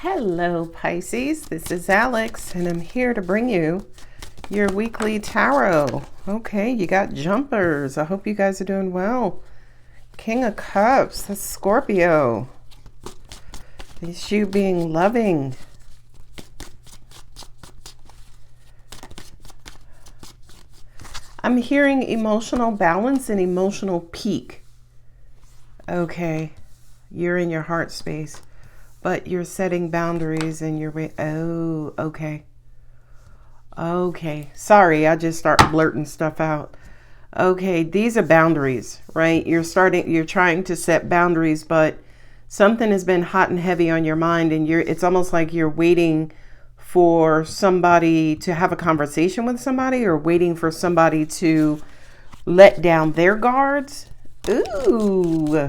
Hello Pisces, this is Alex and I'm here to bring you your weekly tarot. Okay, you got jumpers. I hope you guys are doing well. King of Cups, that's Scorpio. It's you being loving. I'm hearing emotional balance and emotional peak. Okay, you're in your heart space. But you're setting boundaries and you're, oh, okay. Okay. Sorry, I just start blurting stuff out. Okay, these are boundaries, right? You're trying to set boundaries, but something has been hot and heavy on your mind and it's almost like you're waiting for somebody to have a conversation with somebody or waiting for somebody to let down their guards. Ooh.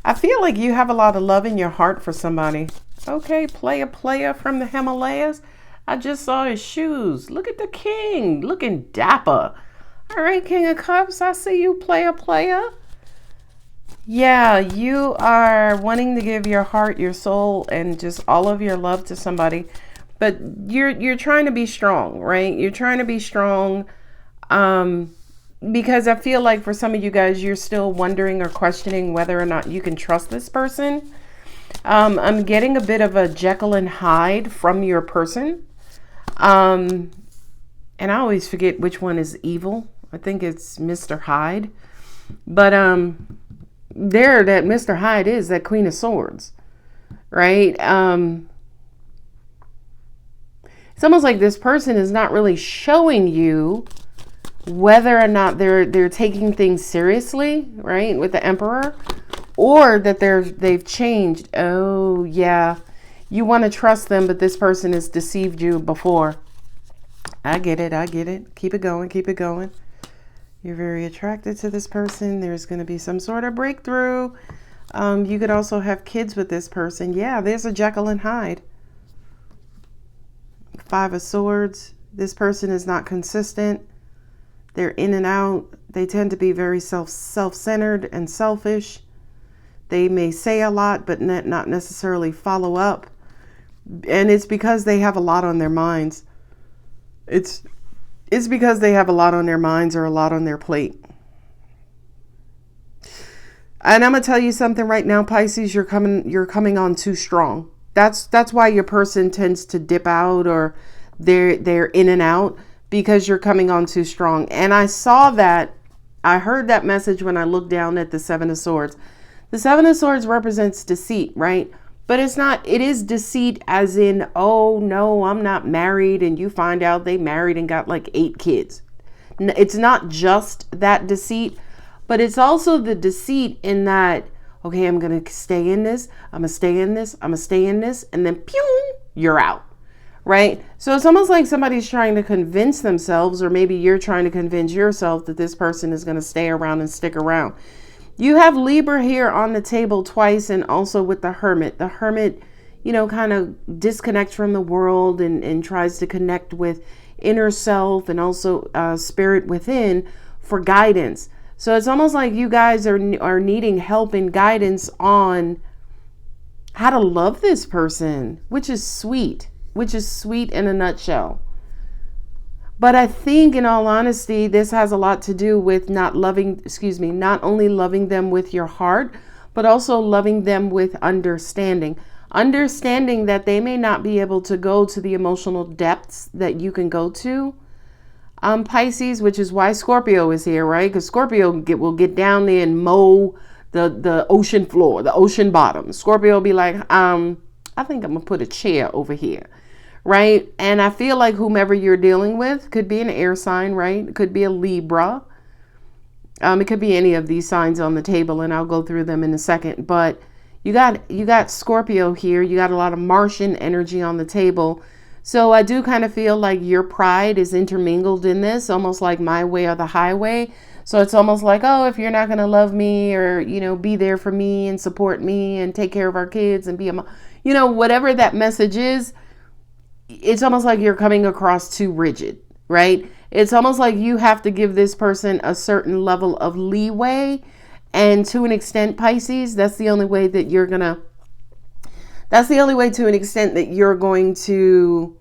I feel like you have a lot of love in your heart for somebody. Okay, player from the Himalayas. I just saw his shoes. Look at the king, looking dapper. All right, King of Cups, I see you, player. Yeah, you are wanting to give your heart, your soul, and just all of your love to somebody. But you're trying to be strong, right? You're trying to be strong. Because I feel like for some of you guys, you're still wondering or questioning whether or not you can trust this person. I'm getting a bit of a Jekyll and Hyde from your person. And I always forget which one is evil. I think it's Mr. Hyde. But there that Mr. Hyde is that Queen of Swords, right? It's almost like this person is not really showing you whether or not they're taking things seriously, right, with the Emperor, or that they've changed. Oh yeah, you want to trust them, but this person has deceived you before. I get it. Keep it going. You're very attracted to this person. There's going to be some sort of breakthrough. You could also have kids with this person. Yeah, there's a Jekyll and Hyde. Five of Swords. This person is not consistent. They're in and out. They tend to be very self-centered and selfish. They may say a lot, but not necessarily follow up. And it's because they have a lot on their minds. It's because they have a lot on their minds or a lot on their plate. And I'm gonna tell you something right now, Pisces. You're coming on too strong. That's why your person tends to dip out or they're in and out. Because you're coming on too strong. And I heard that message when I looked down at the Seven of Swords. The Seven of Swords represents deceit, right? But it is deceit as in, oh no, I'm not married. And you find out they married and got like 8 kids. It's not just that deceit, but it's also the deceit in that, okay, I'm going to stay in this. I'm going to stay in this. I'm going to stay in this. And then pew, you're out. Right? So it's almost like somebody's trying to convince themselves, or maybe you're trying to convince yourself that this person is going to stay around and stick around. You have Libra here on the table twice, and also with the Hermit. The Hermit, kind of disconnects from the world and tries to connect with inner self and also spirit within for guidance. So it's almost like you guys are needing help and guidance on how to love this person, which is sweet in a nutshell. But I think, in all honesty, this has a lot to do with not only loving them with your heart, but also loving them with understanding that they may not be able to go to the emotional depths that you can go to, Pisces, which is why Scorpio is here, right? Because Scorpio will get down there and mow the ocean floor, the ocean bottom. Scorpio will be like, I think I'm gonna put a chair over here. Right? And I feel like whomever you're dealing with could be an air sign, right? It could be a Libra. It could be any of these signs on the table, and I'll go through them in a second. But you got Scorpio here. You got a lot of Martian energy on the table. So I do kind of feel like your pride is intermingled in this, almost like my way or the highway. So it's almost like, oh, if you're not going to love me or, be there for me and support me and take care of our kids and be whatever that message is, it's almost like you're coming across too rigid, right? It's almost like you have to give this person a certain level of leeway And to an extent, Pisces, that's the only way to an extent that you're going to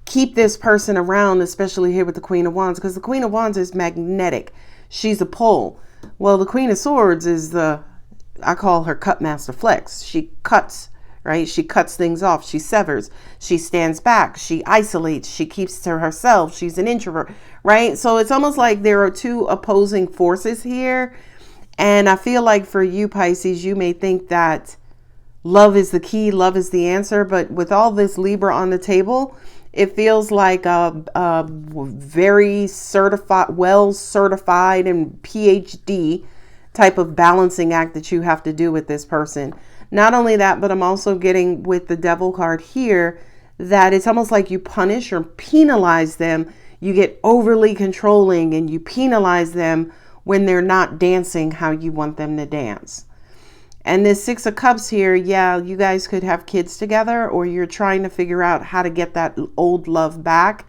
keep this person around, especially here with the Queen of Wands, because the Queen of Wands is magnetic. She's a pull. Well, the Queen of Swords is I call her cut master flex. She cuts, right? She cuts things off. She severs. She stands back. She isolates. She keeps to herself. She's an introvert, right? So it's almost like there are two opposing forces here. And I feel like for you, Pisces, you may think that love is the key, love is the answer. But with all this Libra on the table, it feels like a very well certified and PhD type of balancing act that you have to do with this person. Not only that, but I'm also getting with the Devil card here that it's almost like you punish or penalize them. You get overly controlling and you penalize them when they're not dancing how you want them to dance. And this Six of Cups here, yeah, you guys could have kids together, or you're trying to figure out how to get that old love back.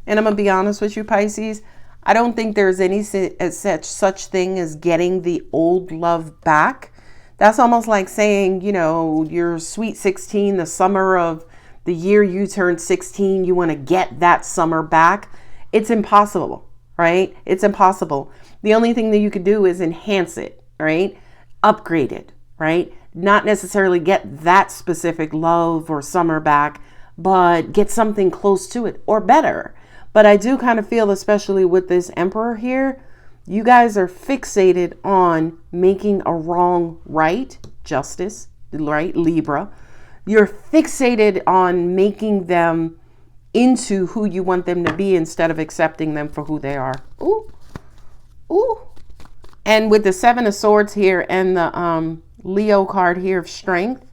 And I'm going to be honest with you, Pisces, I don't think there's any such thing as getting the old love back. That's almost like saying, you know, your sweet 16, the summer of the year you turned 16, you want to get that summer back. It's impossible, right? It's impossible. The only thing that you could do is enhance it, right? Upgrade it, right? Not necessarily get that specific love or summer back, but get something close to it or better. But I do kind of feel, especially with this Emperor here, you guys are fixated on making a wrong right, justice, right, Libra. You're fixated on making them into who you want them to be instead of accepting them for who they are. Ooh, ooh. And with the Seven of Swords here and the Leo card here of strength,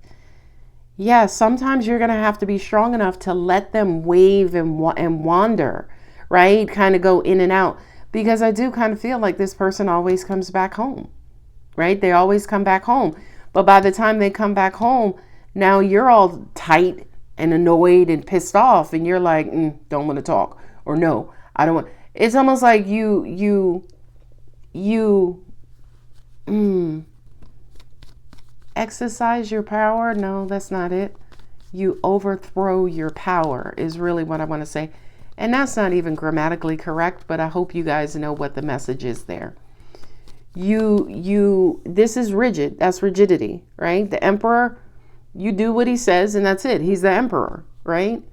yeah, sometimes you're going to have to be strong enough to let them wave and wander, right? Kind of go in and out. Because I do kind of feel like this person always comes back home, right? They always come back home. But by the time they come back home, now you're all tight and annoyed and pissed off. And you're like, don't want to talk. Or no, I don't want. It's almost like you exercise your power. No, that's not it. You overthrow your power is really what I want to say. And that's not even grammatically correct, but I hope you guys know what the message is there. This is rigid. That's rigidity, right? The Emperor, you do what he says and that's it. He's the Emperor, right?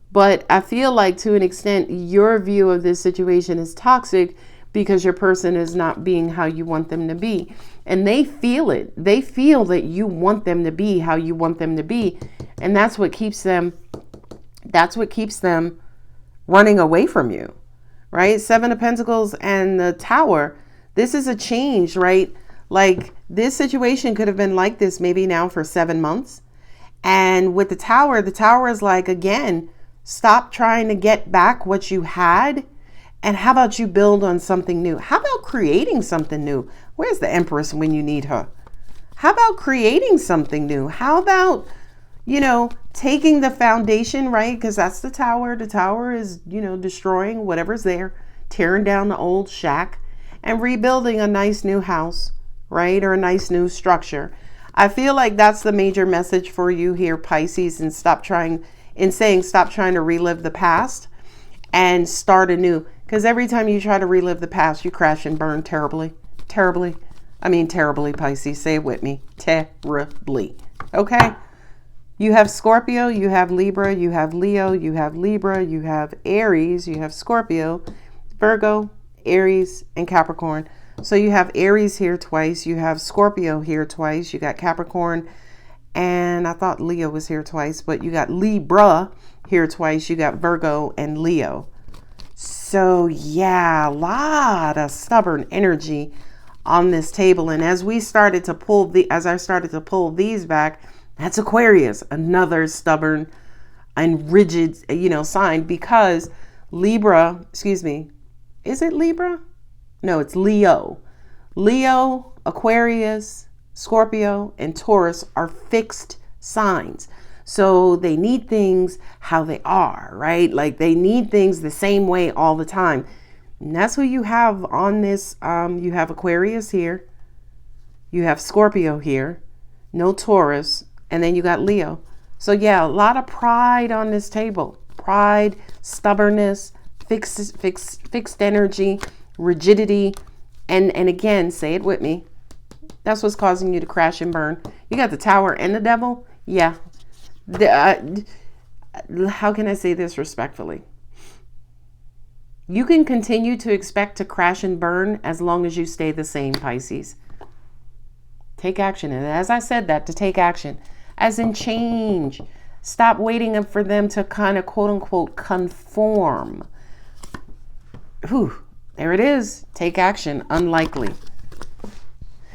But I feel like to an extent, your view of this situation is toxic because your person is not being how you want them to be. And they feel it. They feel that you want them to be how you want them to be. And that's what keeps them running away from you, right? Seven of Pentacles and the Tower. This is a change, right? Like this situation could have been like this maybe now for 7 months. And with the Tower is like, again, stop trying to get back what you had. And how about you build on something new? How about creating something new? Where's the Empress when you need her? How about creating something new? How about, taking the foundation, right? Because that's the Tower. The Tower is, destroying whatever's there, tearing down the old shack and rebuilding a nice new house, right? Or a nice new structure. I feel like that's the major message for you here, Pisces, and stop trying to relive the past and start anew. Because every time you try to relive the past, you crash and burn terribly. Terribly. I mean, terribly, Pisces. Say it with me. Terribly. Okay? You have Scorpio, you have Libra, you have Leo, you have Libra, you have Aries, you have Scorpio, Virgo, Aries, and Capricorn. So you have Aries here twice. You have Scorpio here twice. You got Capricorn. And I thought Leo was here twice. But you got Libra here twice. You got Virgo and Leo. So yeah, a lot of stubborn energy on this table. And as I started to pull these back, that's Aquarius, another stubborn and rigid, sign, because Libra, is it Libra? No, it's Leo. Leo, Aquarius, Scorpio, and Taurus are fixed signs. So they need things how they are, right? Like they need things the same way all the time. And that's who you have on this. You have Aquarius here. You have Scorpio here. No Taurus. And then you got Leo. So yeah, a lot of pride on this table. Pride, stubbornness, fixed energy, rigidity. And again, say it with me. That's what's causing you to crash and burn. You got the Tower and the Devil. Yeah. How can I say this respectfully? You can continue to expect to crash and burn as long as you stay the same, Pisces. Take action. And as I said that, to take action, as in change. Stop waiting for them to kind of quote unquote conform. Whew, there it is. Take action. Unlikely.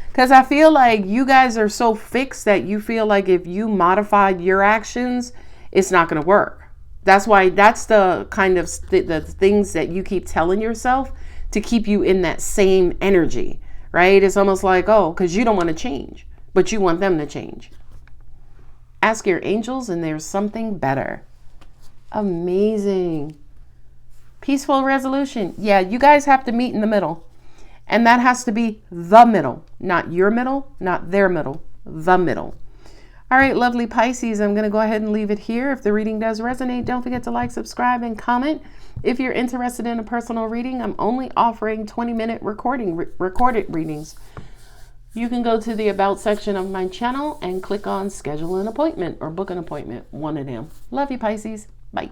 Because I feel like you guys are so fixed that you feel like if you modified your actions, it's not going to work. That's why that's the kind of the things that you keep telling yourself to keep you in that same energy, right? It's almost like, oh, because you don't want to change, but you want them to change. Ask your angels and there's something better. Amazing. Peaceful resolution. Yeah, you guys have to meet in the middle. And that has to be the middle, not your middle, not their middle, the middle. All right, lovely Pisces, I'm going to go ahead and leave it here. If the reading does resonate, don't forget to like, subscribe, and comment. If you're interested in a personal reading, I'm only offering 20-minute recorded readings. You can go to the About section of my channel and click on Schedule an Appointment or Book an Appointment, one of them. Love you, Pisces. Bye.